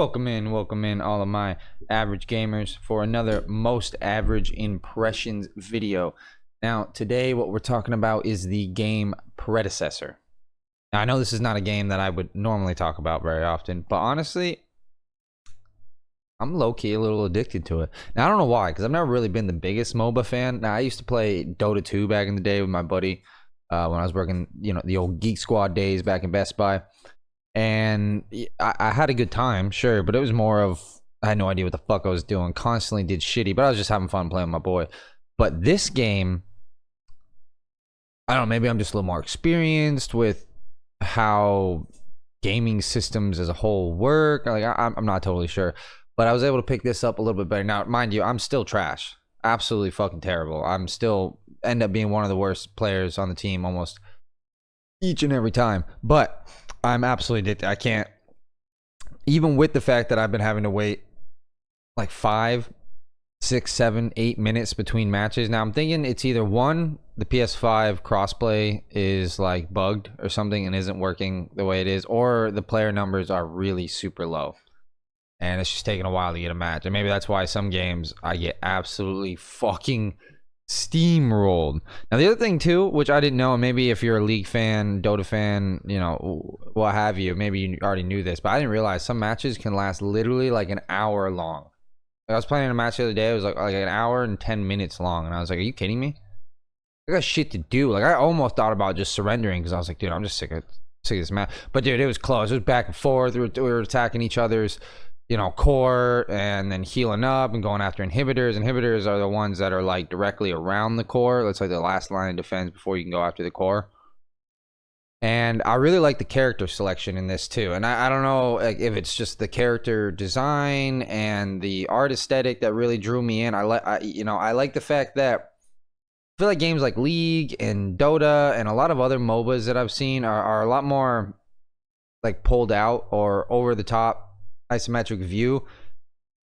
Welcome in all of my average gamers for another most average impressions video. Now, today what we're talking about is the game Predecessor. Now, I know this is not a game that I would normally talk about very often, but honestly, I'm low-key a little addicted to it. Now, I don't know why, because I've never really been the biggest MOBA fan. Now, I used to play Dota 2 back in the day with my buddy when I was working, the old Geek Squad days back in Best Buy. And I had a good time, sure, but it was more of I had no idea what the fuck I was doing. Constantly did shitty, but I was just having fun playing with my boy. But this game, I don't know, maybe I'm just a little more experienced with how gaming systems as a whole work. Like I'm not totally sure, but I was able to pick this up a little bit better. Now, mind you, I'm still trash, absolutely fucking terrible. I'm still end up being one of the worst players on the team almost each and every time, but I'm absolutely addicted. I can't, even with the fact that I've been having to wait like 5, 6, 7, 8 minutes between matches. Now I'm thinking it's either one, the PS5 crossplay is like bugged or something and isn't working the way it is, or the player numbers are really super low and it's just taking a while to get a match. And maybe that's why some games I get absolutely fucking steamrolled. Now the other thing too, which I didn't know, and maybe if you're a League fan, Dota fan, what have you, maybe you already knew this, but I didn't realize some matches can last literally like an hour long. Like I was playing a match the other day, it was like an hour and 10 minutes long, and I was like, are you kidding me? I got shit to do. Like I almost thought about just surrendering because I was like, dude, I'm just sick of this match. But dude, it was close. It was back and forth. We were attacking each other's core and then healing up and going after inhibitors. Inhibitors are the ones that are like directly around the core. That's like the last line of defense before you can go after the core. And I really like the character selection in this too. And I don't know if it's just the character design and the art aesthetic that really drew me in. I like the fact that I feel like games like League and Dota and a lot of other MOBAs that I've seen are a lot more like pulled out or over the top isometric view,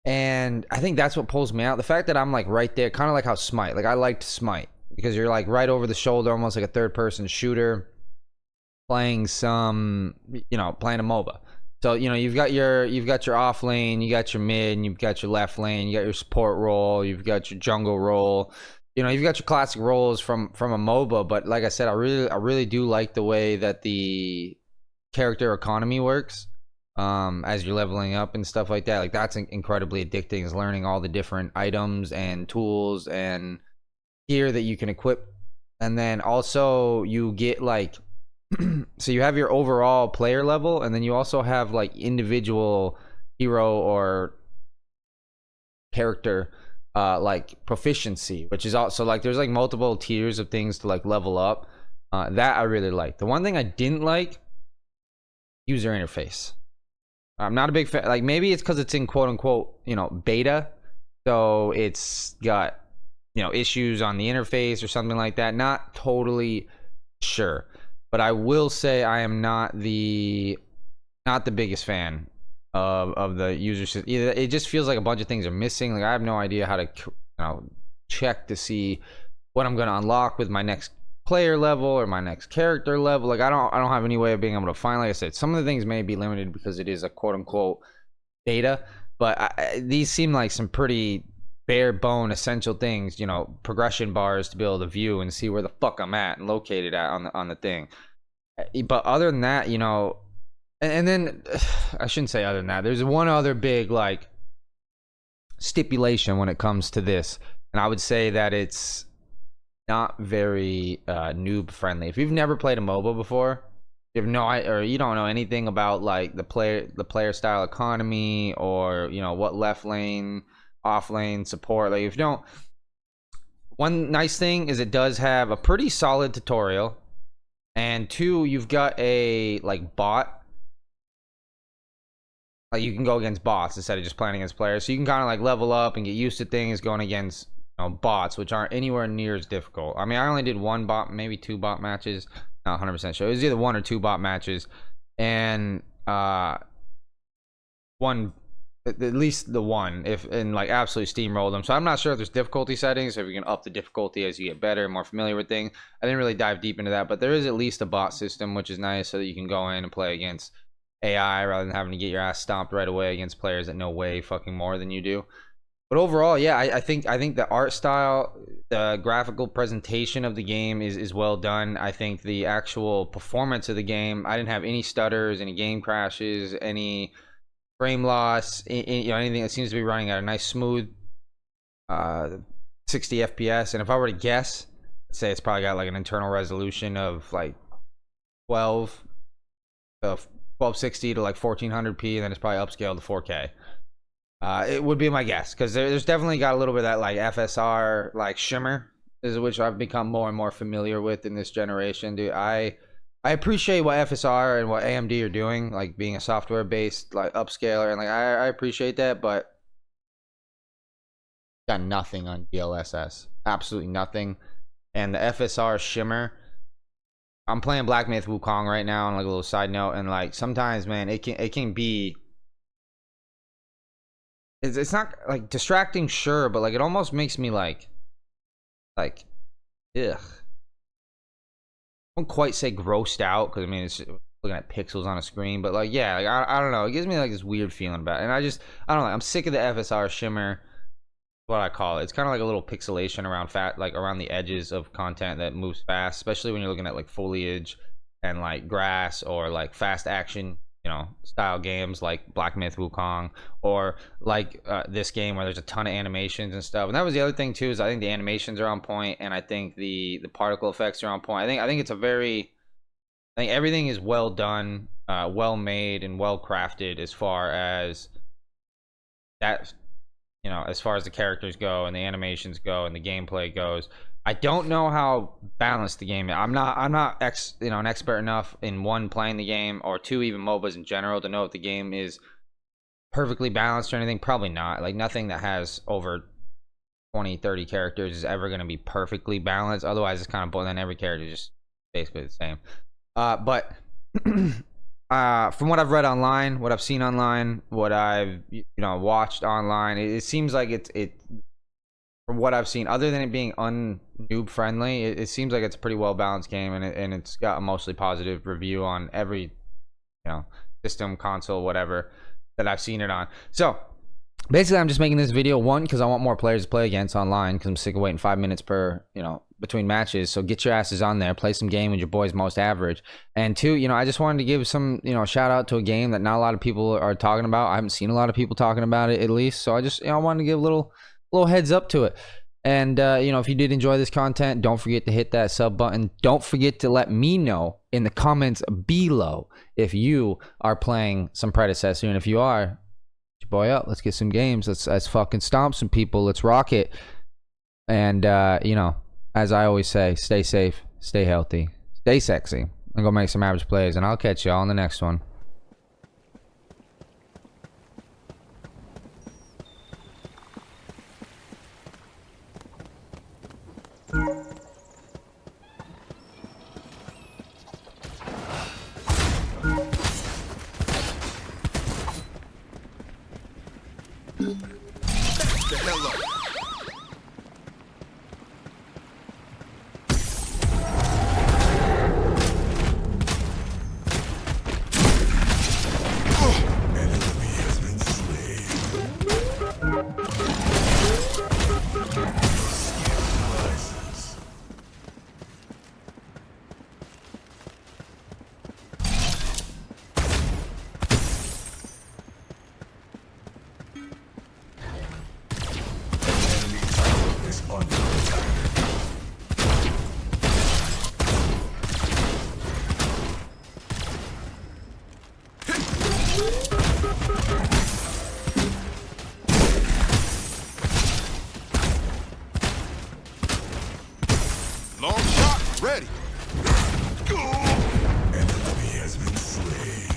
and I think that's what pulls me out. The fact that I'm like right there, kind of like how Smite, like I liked Smite because you're like right over the shoulder, almost like a third person shooter playing some playing a MOBA. So you've got your off lane, you got your mid, and you've got your left lane, you got your support role, you've got your jungle role, you've got your classic roles from a MOBA. But like I said, I really do like the way that the character economy works as you're leveling up and stuff like that. Like that's incredibly addicting, is learning all the different items and tools and gear that you can equip. And then also you get like so you have your overall player level, and then you also have like individual hero or character like proficiency, which is also like there's like multiple tiers of things to like level up. That I really like. The one thing I didn't like, user interface. I'm not a big fan. Like maybe it's because it's in quote unquote beta, so it's got issues on the interface or something like that. Not totally sure, but I will say I am not the biggest fan of the user system. Either it just feels like a bunch of things are missing. Like I have no idea how to check to see what I'm going to unlock with my next player level or my next character level. Like I don't have any way of being able to find. Like I said, some of the things may be limited because it is a quote unquote beta, but these seem like some pretty bare bone essential things, progression bars to be able to view and see where the fuck I'm at and located at on the thing. But other than that, and then I shouldn't say other than that, there's one other big like stipulation when it comes to this, and I would say that it's not very noob friendly. If you've never played a MOBA before, you don't know anything about like the player style economy or what left lane, off lane support. Like if you don't, one nice thing is it does have a pretty solid tutorial, and 2, you've got a like bot. Like you can go against bots instead of just playing against players, so you can kind of like level up and get used to things going against bots, which aren't anywhere near as difficult. I mean, I only did 1 bot, maybe 2 bot matches, not 100% sure. It was either 1 or 2 bot matches, and one, at least the one, and like absolutely steamrolled them. So I'm not sure if there's difficulty settings, if you can up the difficulty as you get better and more familiar with things. I didn't really dive deep into that, but there is at least a bot system, which is nice, so that you can go in and play against AI rather than having to get your ass stomped right away against players that know way fucking more than you do. But overall, yeah, I think the art style, the graphical presentation of the game is well done. I think the actual performance of the game, I didn't have any stutters, any game crashes, any frame loss, you know, anything that seems to be running at a nice smooth 60 FPS. And if I were to guess, I'd say it's probably got like an internal resolution of like 12 1260 to like 1400p, and then it's probably upscaled to 4K. It would be my guess, because there's definitely got a little bit of that like FSR like shimmer, is which I've become more and more familiar with in this generation, dude. I appreciate what FSR and what AMD are doing, like being a software based like upscaler, and like I appreciate that, but got nothing on DLSS, absolutely nothing. And the FSR shimmer, I'm playing Black Myth Wukong right now on like a little side note, and like sometimes, man, it can be, it's not like distracting, sure, but like it almost makes me like ugh. I won't quite say grossed out, because I mean it's looking at pixels on a screen, but like yeah, like I don't know, it gives me like this weird feeling about it, and I don't know, I'm sick of the FSR shimmer, what I call it. It's kind of like a little pixelation around around the edges of content that moves fast, especially when you're looking at like foliage and like grass, or like fast action, you know, style games like Black Myth Wukong, or like this game where there's a ton of animations and stuff. And that was the other thing too, is I think the animations are on point, and I think the particle effects are on point. I think it's a very, I think everything is well done, well made, and well crafted as far as that, you know, as far as the characters go and the animations go and the gameplay goes. I don't know how balanced the game is. I'm not an expert enough in, one, playing the game, or two, even MOBAs in general, to know if the game is perfectly balanced or anything. Probably not. Like nothing that has over 20-30 characters is ever going to be perfectly balanced. Otherwise it's kind of boring, then every character is just basically the same. But from what I've read online, what I've seen online, what I've watched online, it seems like it from what I've seen, other than it being un-noob friendly, it seems like it's a pretty well balanced game, and it's got a mostly positive review on every system, console, whatever that I've seen it on. So basically, I'm just making this video, one, because I want more players to play against online, because I'm sick of waiting 5 minutes per between matches. So get your asses on there, play some game with your boys MostAverage. And two, I just wanted to give some shout out to a game that not a lot of people are talking about. I haven't seen a lot of people talking about it, at least. So I just I wanted to give a little heads up to it. And if you did enjoy this content, don't forget to hit that sub button. Don't forget to let me know in the comments below if you are playing some Predecessor, and if you are, boy up, let's get some games, let's fucking stomp some people, let's rock it. And as I always say, stay safe, stay healthy, stay sexy, and go make some average plays, and I'll catch y'all on the next one. The hell up. Long shot, ready. Go! An enemy has been slain.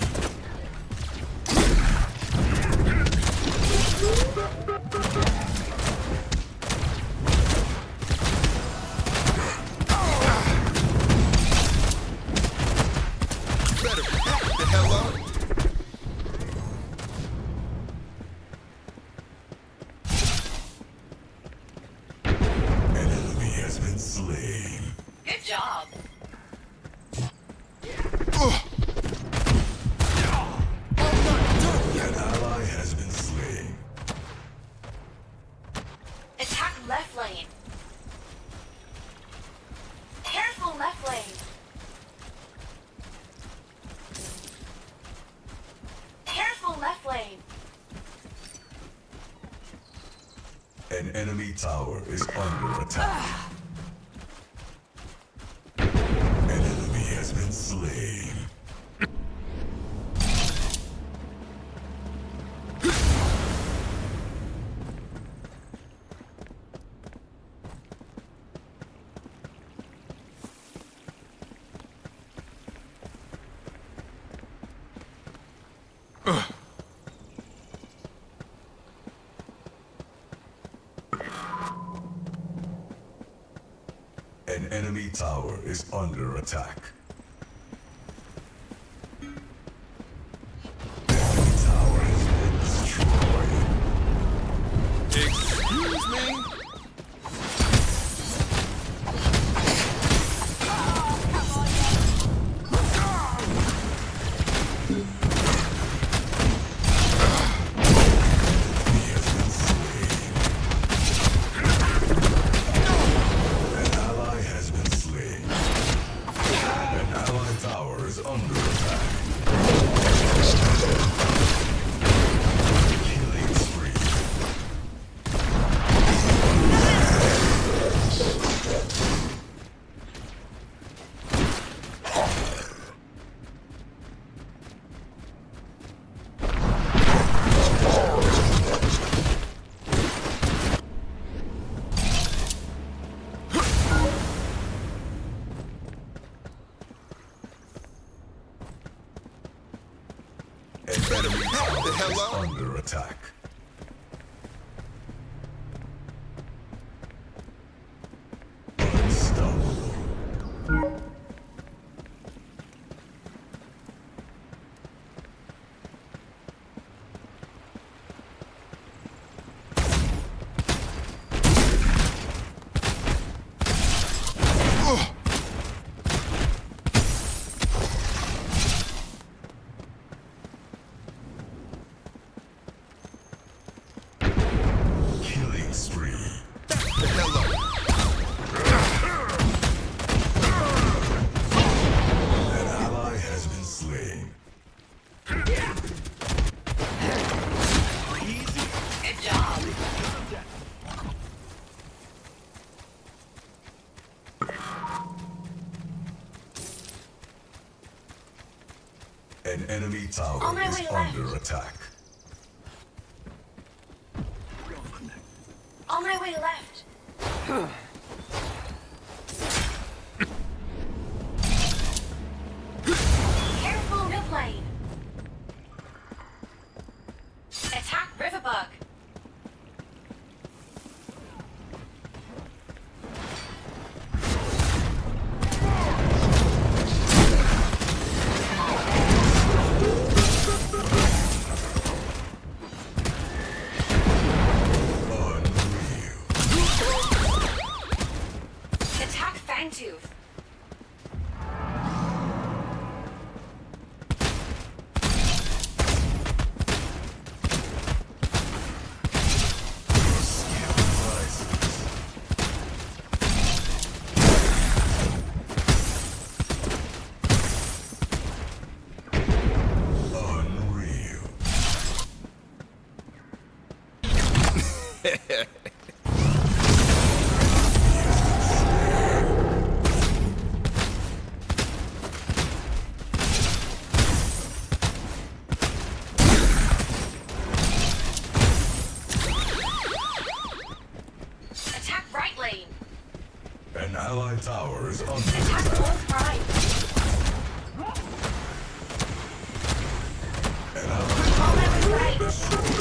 Better back the hell up. An enemy has been slain. Good job. An enemy tower is under attack. An enemy has been slain. An enemy tower is under attack. Enemy tower has been destroyed. Excuse me? Enemy tower is under attack. Unstoppable. Killing spree. An ally has been slain. Good job. An enemy tower On my is way under left. attack. On my way left. Careful, mid lane. Attack Riverbug. Attack Fangtooth. Unreal. Attack right lane. An allied tower is under Attack attack. both right. An allied On my way right. destroyed.